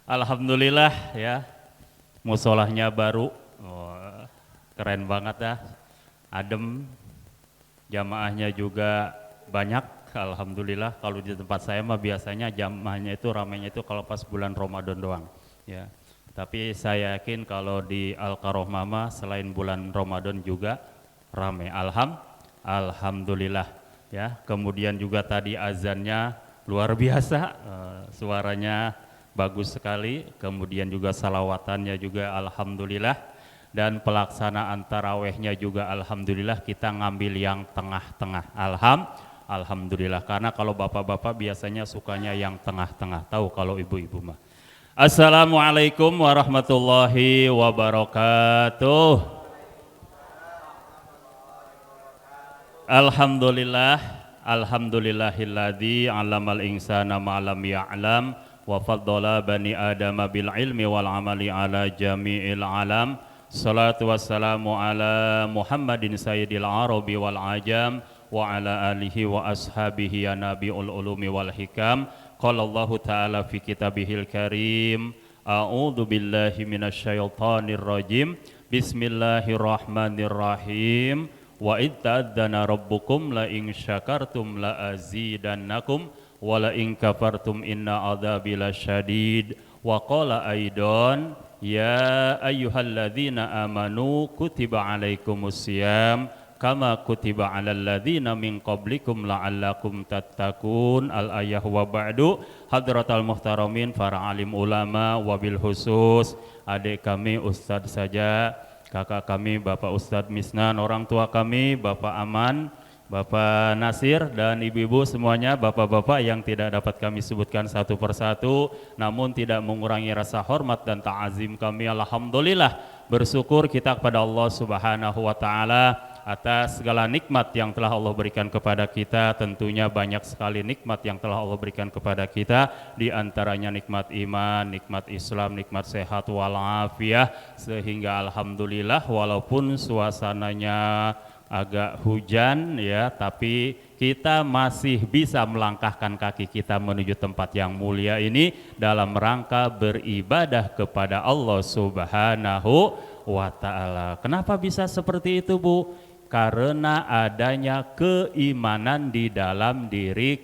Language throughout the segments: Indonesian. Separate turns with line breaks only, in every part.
Alhamdulillah ya, musolahnya baru, keren banget dah, adem, jamaahnya juga banyak. Alhamdulillah. Kalau di tempat saya mah biasanya jamaahnya itu ramainya itu kalau pas bulan Ramadan doang ya. Tapi saya yakin kalau di Al-Karohmah mah selain bulan Ramadan juga ramai. Alhamdulillah ya. Kemudian juga tadi azannya luar biasa, suaranya bagus sekali. Kemudian juga salawatannya juga alhamdulillah, dan pelaksanaan tarawehnya juga alhamdulillah kita ngambil yang tengah-tengah. Alhamdulillah, karena kalau bapak-bapak biasanya sukanya yang tengah-tengah, tahu kalau ibu-ibu mah. Assalamualaikum warahmatullahi wabarakatuh. Alhamdulillah, alhamdulillahilladzi 'allamal insana ma lam ya'lam wa faddala bani adama bil ilmi wal amali ala jami'il alam. Salatu wassalamu ala Muhammadin sayyidil arabi wal ajam wa ala alihi wa ashabihi ya nabiul ulumi wal hikam. Qala Allahu ta'ala fi kitabihil karim, a'udzu billahi minasyaitonir rajim, bismillahirrahmanirrahim, wa id ta'adzana rabbukum la in syakartum la azidannakum wa la in kafartum inna adzabi lasyadid. Wa qala aidan, ya ayyuhalladzina amanu kutiba alaikumusiyam kama kutiba alal ladzina min qablikum la'allakum tattaqun. Al-ayah wa ba'du. Hadratal muhtaramin, para alim ulama, wabil khusus adik kami Ustadz saja, kakak kami Bapak Ustadz Misnan, orang tua kami Bapak Aman, Bapak Nasir, dan ibu-ibu semuanya, bapak-bapak yang tidak dapat kami sebutkan satu persatu, namun tidak mengurangi rasa hormat dan ta'azim kami. Alhamdulillah, bersyukur kita kepada Allah Subhanahu wa Ta'ala atas segala nikmat yang telah Allah berikan kepada kita. Tentunya banyak sekali nikmat yang telah Allah berikan kepada kita, di antaranya nikmat iman, nikmat Islam, nikmat sehat walafiat, sehingga alhamdulillah walaupun suasananya agak hujan ya, tapi kita masih bisa melangkahkan kaki kita menuju tempat yang mulia ini dalam rangka beribadah kepada Allah Subhanahu wa Ta'ala. Kenapa bisa seperti itu, Bu? Karena adanya keimanan di dalam diri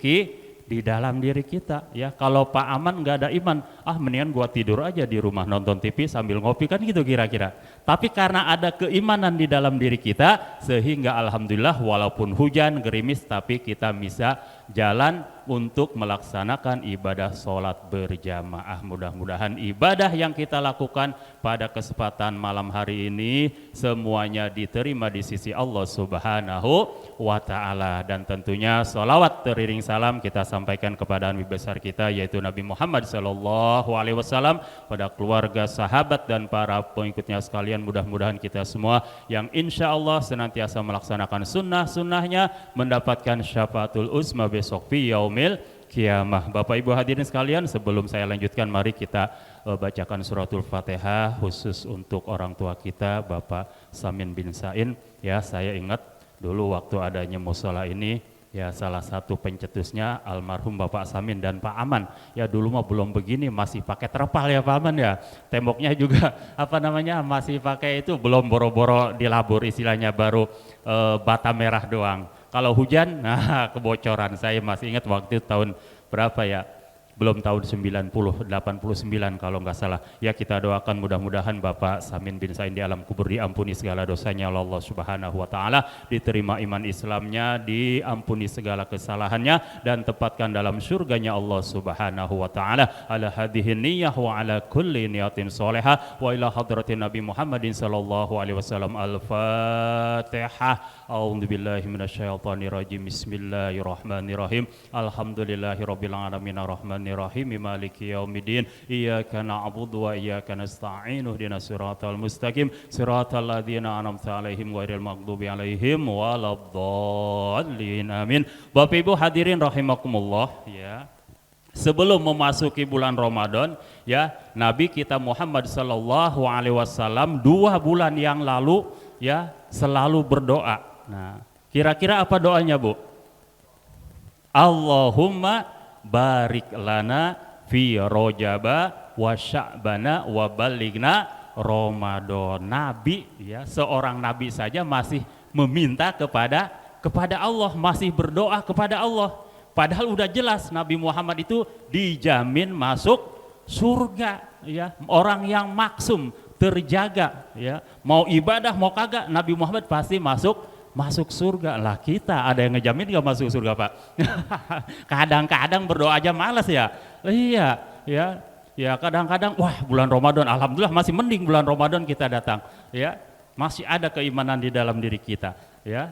kita ya. Kalau Pak Aman nggak ada iman, mendingan gua tidur aja di rumah nonton TV sambil ngopi, kan gitu kira-kira. Tapi karena ada keimanan di dalam diri kita, sehingga alhamdulillah walaupun hujan gerimis tapi kita bisa jalan untuk melaksanakan ibadah sholat berjamaah. Mudah-mudahan ibadah yang kita lakukan pada kesempatan malam hari ini semuanya diterima di sisi Allah Subhanahu wa Ta'ala. Dan tentunya sholawat teriring salam kita sampaikan kepada Nabi besar kita, yaitu Nabi Muhammad SAW, pada keluarga, sahabat, dan para pengikutnya sekalian. Mudah-mudahan kita semua yang insya Allah senantiasa melaksanakan sunnah-sunnahnya mendapatkan syafaatul uzma besok fi yaumil kiamah. Bapak Ibu hadirin sekalian, sebelum saya lanjutkan, mari kita bacakan suratul Fatihah khusus untuk orang tua kita, Bapak Samin bin Sain. Ya, saya ingat dulu waktu adanya musola ini, ya salah satu pencetusnya almarhum Bapak Samin dan Pak Aman. Ya dulu mah belum begini, masih pakai terpal ya Pak Aman ya. Temboknya juga masih pakai itu, belum boro-boro dilabur, istilahnya baru bata merah doang. Kalau hujan, nah kebocoran. Saya masih ingat waktu tahun berapa ya, belum tahun 89 kalau nggak salah. Ya kita doakan mudah-mudahan Bapak Samin bin Sain di alam kubur diampuni segala dosanya oleh Allah Subhanahu wa Ta'ala, diterima iman Islamnya, diampuni segala kesalahannya, dan tempatkan dalam surganya Allah Subhanahu wa Ta'ala. Ala hadhihi niyyah wa ala kulli niyatin solehah wa ila hadratin Nabi Muhammadin sallallahu alaihi wasallam. Al-Fatihah. A'udzu billahi minasyaitonir rajim. Bismillahirrahmanirrahim. Alhamdulillahirabbil alamin arrahmanirrahim maliki yaumiddin. Iyyaka na'budu wa iyyaka nasta'in. Ihdinas siratal mustaqim. Siratal ladzina an'amta 'alaihim ghairil maghdubi 'alaihim waladdallin. Amin. Bapak Ibu hadirin rahimakumullah ya. Sebelum memasuki bulan Ramadan ya, Nabi kita Muhammad sallallahu alaihi wasallam 2 bulan yang lalu ya selalu berdoa. Nah, kira-kira apa doanya, Bu? Allahumma barik lana fi rojaba wa sya'bana wa ballighna Ramadan. Nabi ya, seorang nabi saja masih meminta kepada Allah, masih berdoa kepada Allah. Padahal udah jelas Nabi Muhammad itu dijamin masuk surga ya, orang yang maksum, terjaga ya. Mau ibadah mau kagak Nabi Muhammad pasti masuk surga. Lah kita ada yang ngejamin gak masuk surga, Pak? Kadang-kadang berdoa aja malas ya. Iya, ya. Ya kadang-kadang wah bulan Ramadan alhamdulillah masih mending bulan Ramadan kita datang ya. Masih ada keimanan di dalam diri kita ya.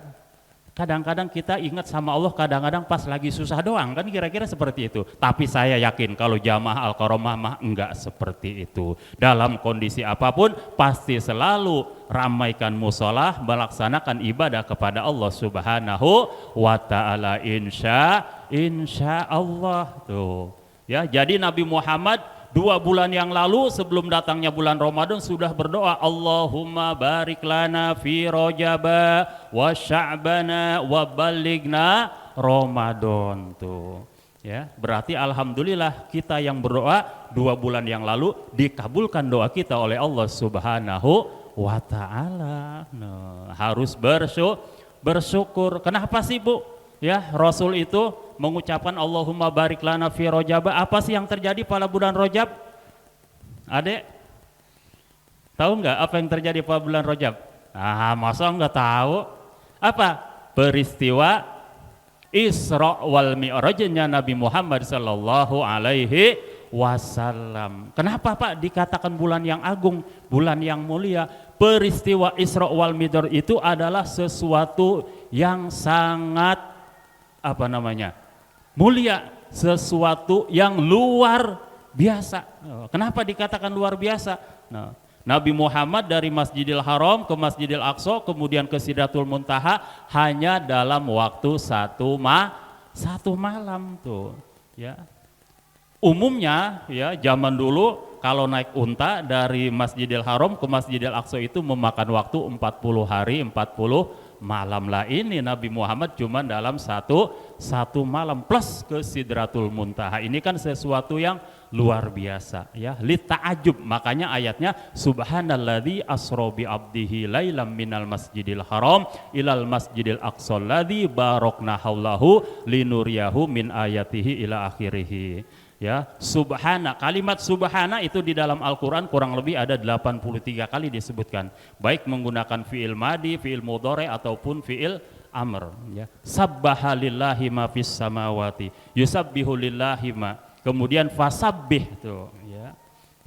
Kadang-kadang kita ingat sama Allah, kadang-kadang pas lagi susah doang, kan kira-kira seperti itu. Tapi saya yakin kalau jamaah Al-Karamah mah enggak seperti itu. Dalam kondisi apapun pasti selalu ramaikan musola, melaksanakan ibadah kepada Allah Subhanahu wa Ta'ala, insya Allah tuh. Ya, jadi Nabi Muhammad 2 bulan yang lalu sebelum datangnya bulan Ramadan sudah berdoa, Allahumma barik lana fi Rajaba wa sya'bana wa ballighna Ramadan tuh. Ya, berarti alhamdulillah kita yang berdoa 2 bulan yang lalu dikabulkan doa kita oleh Allah Subhanahu wa Ta'ala. Nah, harus bersyukur. Kenapa sih, Bu? Ya, Rasul itu mengucapkan Allahumma barik lana fi Rajab. Apa sih yang terjadi pada bulan Rajab? Adek, tahu nggak apa yang terjadi pada bulan Rajab? Ah, masa nggak tahu? Apa? Peristiwa Isra wal Mi'rajnya Nabi Muhammad sallallahu alaihi wasallam. Kenapa, Pak, dikatakan bulan yang agung, bulan yang mulia? Peristiwa Isra wal Mi'raj itu adalah sesuatu yang sangat mulia, sesuatu yang luar biasa. Kenapa dikatakan luar biasa? Nah, Nabi Muhammad dari Masjidil Haram ke Masjidil Aqsa kemudian ke Sidratul Muntaha hanya dalam waktu satu malam tuh ya. Umumnya ya zaman dulu kalau naik unta dari Masjidil Haram ke Masjidil Aqsa itu memakan waktu 40 hari 40 malam. Lah ini Nabi Muhammad cuma dalam satu malam plus ke Sidratul Muntaha. Ini kan sesuatu yang luar biasa ya, li ta'ajub. Makanya ayatnya subhanalladzi asra bi abdihi lailam minal masjidil haram ilal masjidil aqsa alladzi barakna haulahu linuriyahu min ayatihi ila akhirih. Ya, subhana, kalimat subhana itu di dalam Al-Quran kurang lebih ada 83 kali disebutkan, baik menggunakan fi'il madi, fi'il mudhari ataupun fi'il amr ya. Sabbaha lillahi ma fis samawati yusabbihu lillahi ma, kemudian fasabbih tuh ya.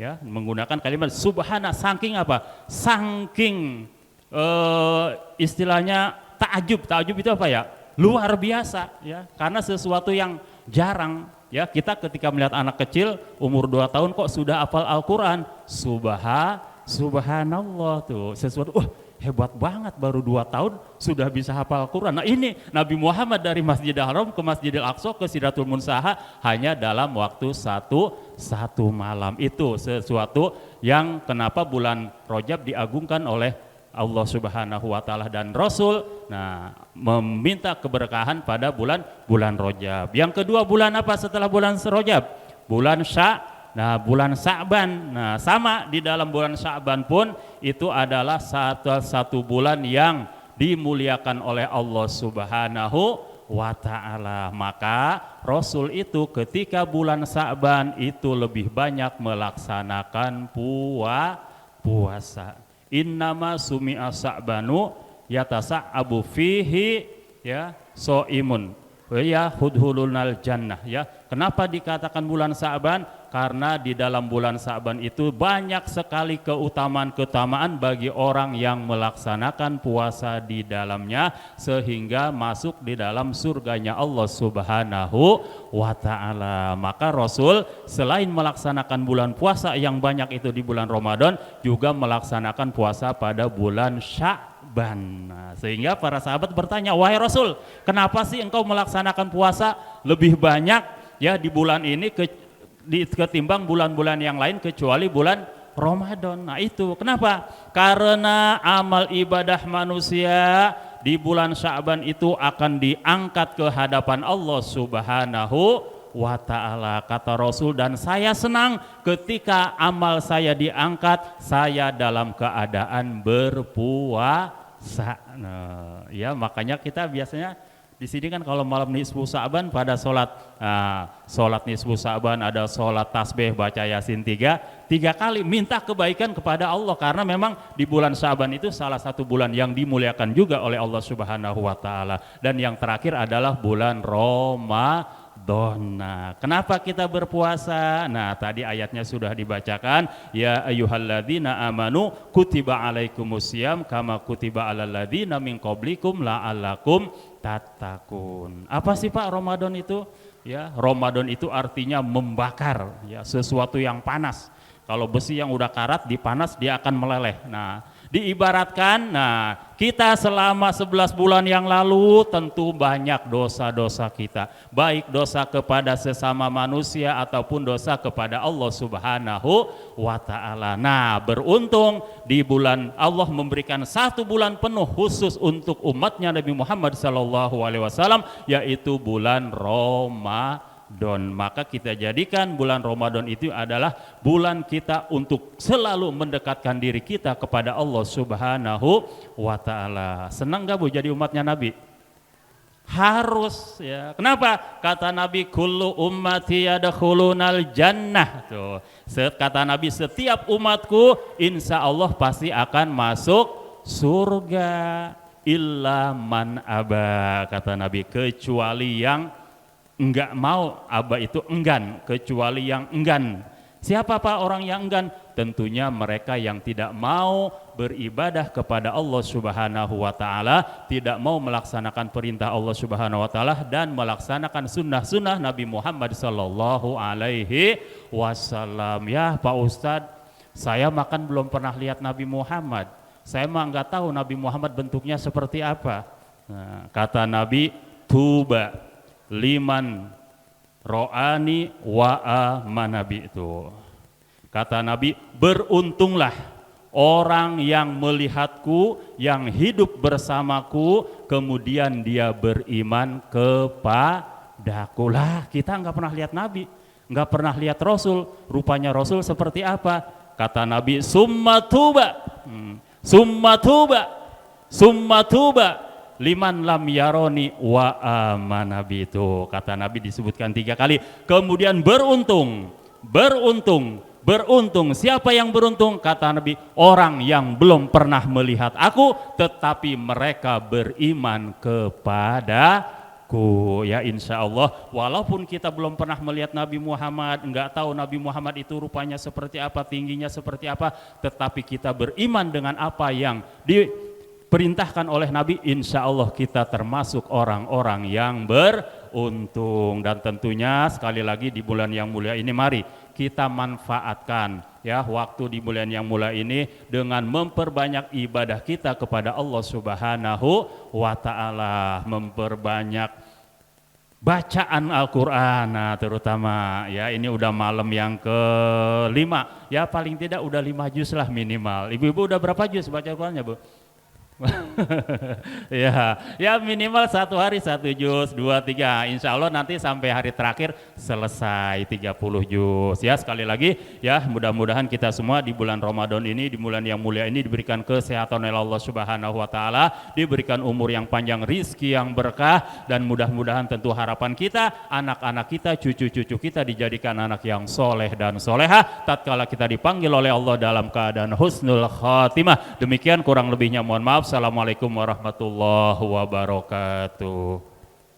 Ya, menggunakan kalimat subhana, saking apa? Saking istilahnya ta'ajub itu apa ya? Luar biasa ya, karena sesuatu yang jarang. Ya, kita ketika melihat anak kecil umur 2 tahun kok sudah hafal Al-Quran, subhanallah tuh, sesuatu hebat banget, baru 2 tahun sudah bisa hafal Al-Quran. Nah ini Nabi Muhammad dari Masjidil Haram ke Masjidil Aqsa ke Sidratul Muntaha hanya dalam waktu satu malam. Itu sesuatu yang kenapa bulan Rajab diagungkan oleh Allah Subhanahu wa Ta'ala dan Rasul. Nah, meminta keberkahan pada bulan Rajab. Yang kedua bulan apa setelah bulan Rajab? Bulan bulan Sya'ban. Nah, sama di dalam bulan Sya'ban pun itu adalah satu bulan yang dimuliakan oleh Allah Subhanahu wa Ta'ala. Maka Rasul itu ketika bulan Sya'ban itu lebih banyak melaksanakan puasa. Innama sumi'a Sya'banu yatasa'abu fihi ya so'imun ya hudhulunal jannah ya. Kenapa dikatakan bulan Sya'ban? Karena di dalam bulan Sya'ban itu banyak sekali keutamaan bagi orang yang melaksanakan puasa di dalamnya sehingga masuk di dalam surganya Allah Subhanahu wa Ta'ala. Maka Rasul selain melaksanakan bulan puasa yang banyak itu di bulan Ramadan juga melaksanakan puasa pada bulan Sya'ban. Nah, sehingga para sahabat bertanya, wahai Rasul, kenapa sih engkau melaksanakan puasa lebih banyak ya di bulan ini ketimbang bulan-bulan yang lain kecuali bulan Ramadan? Nah itu kenapa? Karena amal ibadah manusia di bulan Sya'ban itu akan diangkat ke hadapan Allah Subhanahu wa ta'ala. Kata Rasul, dan saya senang ketika amal saya diangkat, saya dalam keadaan berpuasa. Nah, ya makanya kita biasanya di sini kan kalau malam nisfu Sa'ban pada sholat nisfu Sa'ban ada sholat tasbih baca Yasin tiga kali minta kebaikan kepada Allah, karena memang di bulan Sa'ban itu salah satu bulan yang dimuliakan juga oleh Allah Subhanahu wa taala. Dan yang terakhir adalah bulan Ramadan. Nah, kenapa kita berpuasa? Nah, tadi ayatnya sudah dibacakan, ya ayyuhalladzina amanu kutiba alaikumusiyam kama kutiba alal ladzina min qablikum la'allakum tattaqun. Apa sih Pak Ramadan itu? Ya, Ramadan itu artinya membakar, ya, sesuatu yang panas. Kalau besi yang udah karat dipanas dia akan meleleh. Nah, diibaratkan, kita selama 11 bulan yang lalu tentu banyak dosa-dosa kita, baik dosa kepada sesama manusia ataupun dosa kepada Allah Subhanahu wa ta'ala. Nah, beruntung di bulan Allah memberikan 1 bulan penuh khusus untuk umatnya Nabi Muhammad SAW, yaitu bulan Ramadan. Maka kita jadikan bulan Ramadan itu adalah bulan kita untuk selalu mendekatkan diri kita kepada Allah Subhanahu wa ta'ala. Senang gak Bu jadi umatnya Nabi? Harus, ya. Kenapa? Kata Nabi, kullu ummati yadkhulunal jannah. Tuh. Kata Nabi, setiap umatku insya Allah pasti akan masuk surga, illa man aba. Kata Nabi, kecuali yang enggak mau. Aba itu enggan, kecuali yang enggan. Siapa Pak orang yang enggan? Tentunya mereka yang tidak mau beribadah kepada Allah Subhanahu wa ta'ala, tidak mau melaksanakan perintah Allah Subhanahu wa ta'ala dan melaksanakan sunnah-sunnah Nabi Muhammad sallallahu alaihi wasallam. Ya Pak Ustadz, saya makan belum pernah lihat Nabi Muhammad. Saya mah enggak tahu Nabi Muhammad bentuknya seperti apa. Nah, kata Nabi, tuba liman ro'ani wa'a manabi itu. Kata Nabi, beruntunglah orang yang melihatku, yang hidup bersamaku, kemudian dia beriman kepadaku. Lah, kita nggak pernah lihat Nabi, nggak pernah lihat Rasul. Rupanya Rasul seperti apa? Kata Nabi, summa tuba, summa tuba, summa tuba liman lam yaroni wa amanabi. Itu kata Nabi disebutkan 3 kali. Kemudian beruntung, beruntung, beruntung. Siapa yang beruntung? Kata Nabi, orang yang belum pernah melihat aku tetapi mereka beriman kepadaku. Ya insya Allah, walaupun kita belum pernah melihat Nabi Muhammad, enggak tahu Nabi Muhammad itu rupanya seperti apa, tingginya seperti apa, tetapi kita beriman dengan apa yang diperintahkan oleh Nabi, insya Allah kita termasuk orang-orang yang beruntung. Dan tentunya sekali lagi di bulan yang mulia ini mari kita manfaatkan ya waktu di bulan yang mulia ini dengan memperbanyak ibadah kita kepada Allah Subhanahu wa ta'ala, memperbanyak bacaan Al-Quran, nah, terutama ya ini udah malam yang ke-5 ya, paling tidak udah 5 juz lah minimal. Ibu-ibu udah berapa juz baca Al-Qurannya Bu? ya minimal 1 hari 1 juz, 2, 3, insya Allah nanti sampai hari terakhir selesai 30 juz. Ya sekali lagi ya, mudah-mudahan kita semua di bulan Ramadan ini, di bulan yang mulia ini diberikan kesehatan oleh Allah Subhanahu wa ta'ala, diberikan umur yang panjang, rizki yang berkah, dan mudah-mudahan tentu harapan kita anak-anak kita, cucu-cucu kita dijadikan anak yang soleh dan solehah tatkala kita dipanggil oleh Allah dalam keadaan husnul khatimah. Demikian kurang lebihnya mohon maaf. Assalamualaikum warahmatullahi wabarakatuh.